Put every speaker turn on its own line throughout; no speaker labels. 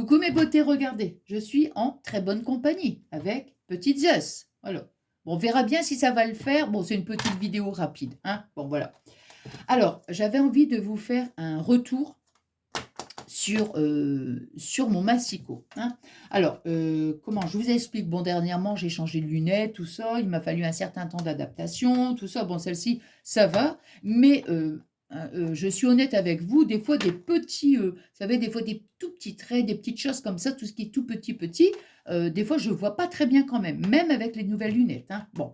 Coucou mes beautés, regardez, je suis en très bonne compagnie avec Petite Zeus. Voilà. Bon, on verra bien si ça va le faire. Bon, c'est une petite vidéo rapide, hein. Bon, voilà. Alors, j'avais envie de vous faire un retour sur mon massicot, hein. Alors, comment je vous explique? Bon, dernièrement, j'ai changé de lunettes, tout ça. Il m'a fallu un certain temps d'adaptation, tout ça. Bon, celle-ci, ça va. Mais je suis honnête avec vous, des fois, des petits, vous savez, des fois, des tout petits traits, des petites choses comme ça, tout ce qui est tout petit, petit, des fois, je ne vois pas très bien quand même avec les nouvelles lunettes, hein. Bon.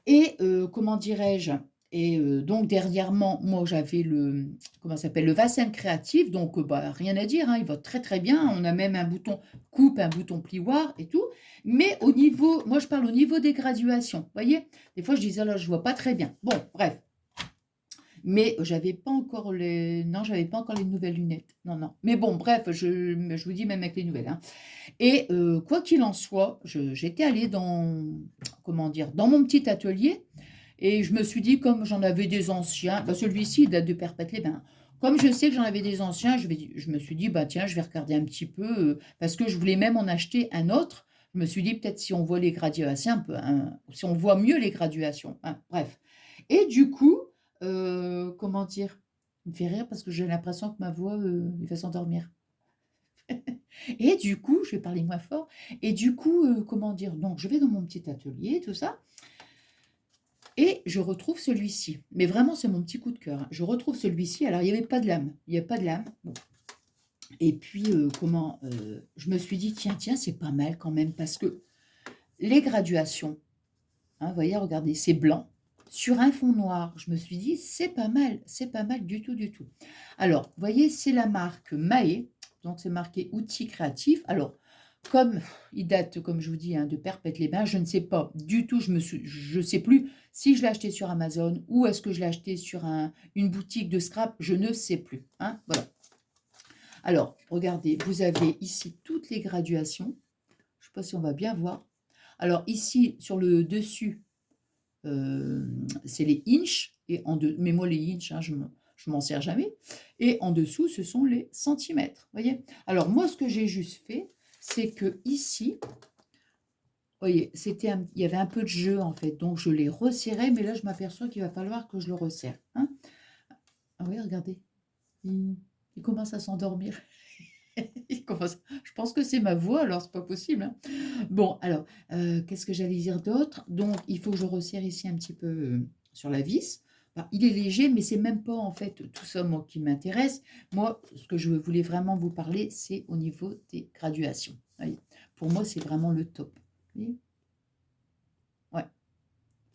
Et comment dirais-je? Et donc dernièrement, moi j'avais le comment ça s'appelle? Le Vasen créatif, donc bah, rien à dire, hein, il va très, très bien. On a même un bouton coupe, un bouton plioir et tout. Mais au niveau moi je parle au niveau des graduations, vous voyez? Des fois je disais: «Ah là, je vois pas très bien». Bon, bref, mais j'avais pas encore les non, j'avais pas encore les nouvelles lunettes. Non, non. Mais bon, bref, je vous dis même avec les nouvelles, hein. Et quoi qu'il en soit, j'étais allée dans comment dire? Dans mon petit atelier et je me suis dit comme j'en avais des anciens, bah, celui-ci il date de Perpète-les-Bains. Comme je sais que j'en avais des anciens, je me suis dit: «Bah, tiens, je vais regarder un petit peu», parce que je voulais même en acheter un autre. Je me suis dit: «Peut-être si on voit les graduations un peu, hein, si on voit mieux les graduations», hein, bref. Et du coup, comment dire? Il me fait rire parce que j'ai l'impression que ma voix, il va s'endormir. Et du coup, je vais parler moins fort et du coup, comment dire? Donc je vais dans mon petit atelier, tout ça et je retrouve celui-ci. Mais vraiment, c'est mon petit coup de cœur, hein. Je retrouve celui-ci, alors il y avait pas de lame, il y a pas de lame, bon et puis, je me suis dit: «Tiens, tiens, c'est pas mal quand même» parce que les graduations, hein, vous voyez, regardez, c'est blanc sur un fond noir. Je me suis dit: c'est pas mal du tout, du tout». Alors, vous voyez, c'est la marque Mahé, donc c'est marqué outils créatifs. Alors, comme il date, comme je vous dis, hein, de Perpète-les-Bains, je ne sais pas du tout, je sais plus si je l'ai acheté sur Amazon ou est-ce que je l'ai acheté sur une boutique de scrap, je ne sais plus, hein, voilà. Alors, regardez, vous avez ici toutes les graduations. Je ne sais pas si on va bien voir. Alors ici, sur le dessus, c'est les inches et mais moi les inches, hein, je m'en sers jamais et en dessous, ce sont les centimètres, voyez? Alors moi, ce que j'ai juste fait, c'est que ici, voyez, il y avait un peu de jeu, en fait, donc je l'ai resserré, mais là, je m'aperçois qu'il va falloir que je le resserre, hein. Ah oui, regardez, il il commence à s'endormir. Il commence je pense que c'est ma voix, alors c'est pas possible, hein. Bon, alors, qu'est-ce que j'allais dire d'autre? Donc il faut que je resserre ici un petit peu, sur la vis. Bah, il est léger, mais c'est même pas, en fait, tout ça, moi, qui m'intéresse. Moi, ce que je voulais vraiment vous parler, c'est au niveau des graduations. Vous voyez? Pour moi, c'est vraiment le top. Vous voyez? Ouais,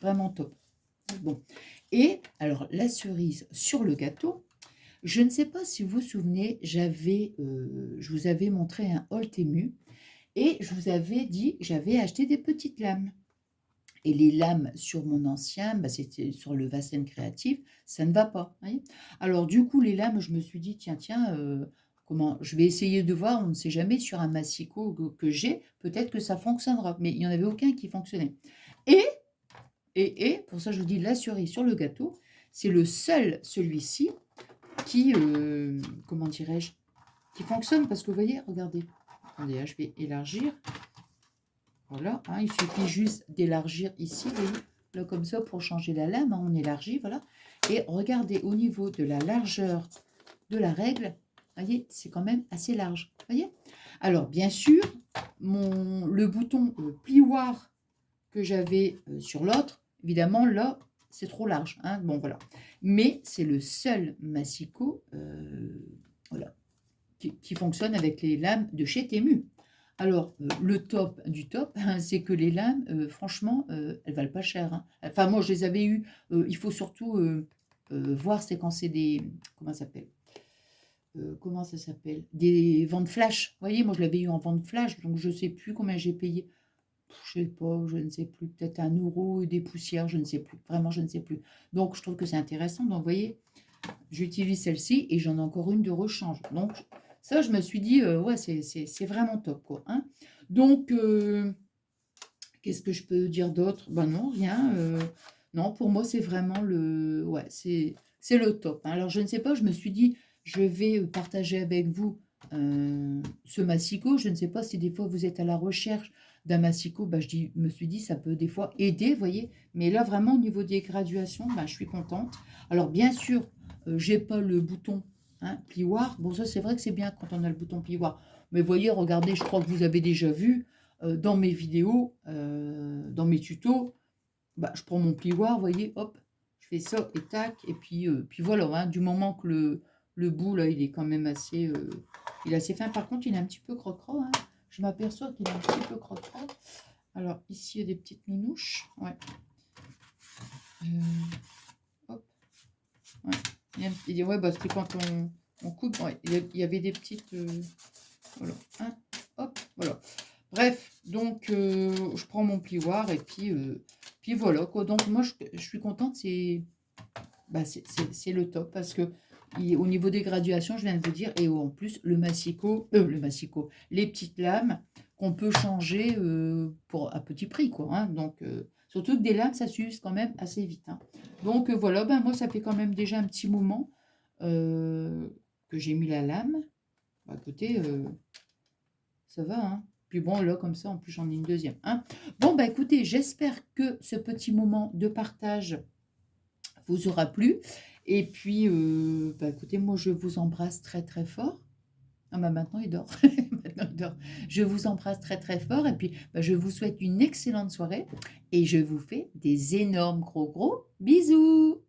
vraiment top. Bon et alors la cerise sur le gâteau, je ne sais pas si vous vous souvenez, je vous avais montré un haul Temu et je vous avais dit, j'avais acheté des petites lames. Et les lames sur mon ancien, bah, c'était sur le Vasen créatif, ça ne va pas, vous voyez? Alors du coup, les lames, je me suis dit: «Tiens, tiens, comment je vais essayer de voir, on ne sait jamais sur un massicot que j'ai, peut-être que ça fonctionnera». Mais il n'y en avait aucun qui fonctionnait. Et pour ça je vous dis la cerise sur le gâteau, c'est le seul, celui-ci, qui, comment dirais-je? Qui fonctionne parce que vous voyez, regardez. Attendez, hein, je vais élargir. Voilà, hein, il suffit juste d'élargir ici, vous voyez, là comme ça pour changer la lame, hein, on élargit, voilà. Et regardez au niveau de la largeur de la règle, vous voyez, c'est quand même assez large, vous voyez. Alors bien sûr, le bouton plioir que j'avais sur l'autre, évidemment là, c'est trop large, hein, bon voilà. Mais c'est le seul massicot, voilà, qui fonctionne avec les lames de chez Temu. Alors, le top du top, c'est que les lames, franchement, elles valent pas cher, hein. Enfin moi je les avais eues, il faut surtout, voir c'est quand c'est des comment ça s'appelle? Comment ça s'appelle? Des ventes flash. Vous voyez, moi je l'avais eu en vente flash, donc je sais plus combien j'ai payé. Je sais pas, je ne sais plus, peut-être 1 € et des poussières, je ne sais plus, vraiment je ne sais plus. Donc je trouve que c'est intéressant, donc vous voyez, j'utilise celle-ci et j'en ai encore une de rechange. Donc ça, je me suis dit, ouais, c'est vraiment top, quoi, hein. Donc, qu'est-ce que je peux dire d'autre? Ben non, rien, non, pour moi, c'est vraiment ouais, c'est le top, hein. Alors je ne sais pas, je me suis dit: «Je vais, partager avec vous, ce massicot, je ne sais pas si des fois vous êtes à la recherche d'un massicot, bah, me suis dit ça peut des fois aider, vous voyez. Mais là vraiment au niveau des graduations, bah, je suis contente. Alors bien sûr, j'ai pas le bouton hein, plioir. Bon ça c'est vrai que c'est bien quand on a le bouton plioir. Mais voyez, regardez, je crois que vous avez déjà vu dans mes vidéos, dans mes tutos, bah, je prends mon plioir, vous voyez, hop, je fais ça et tac, et puis voilà, hein, du moment que le bout, là, il est quand même assez, il est assez fin. Par contre, il est un petit peu croque-croc, hein. Je m'aperçois qu'il est un petit peu croque-croc. Alors, ici, il y a des petites nounouches, ouais. Hop, ouais. Ouais, bah, c'était quand on coupe, ouais, il y avait des petites, voilà, hein, hop, voilà. Bref, donc je prends mon plioir et puis voilà quoi. Donc moi je suis contente, bah, c'est le top parce que au niveau des graduations, je viens de vous dire, et en plus le massicot, les petites lames qu'on peut changer pour à petit prix quoi. Hein. Donc surtout que des lames ça s'use quand même assez vite. Hein. Donc voilà, ben moi ça fait quand même déjà un petit moment que j'ai mis la lame. Bah, écoutez, ça va, hein. Puis bon, là, comme ça, en plus, j'en ai une deuxième. Hein. Bon, bah écoutez, j'espère que ce petit moment de partage vous aura plu. Et puis, bah écoutez, moi, je vous embrasse très, très fort. Ah bah maintenant, il dort. Maintenant, il dort. Je vous embrasse très, très fort. Et puis, bah, je vous souhaite une excellente soirée. Et je vous fais des énormes gros, gros bisous.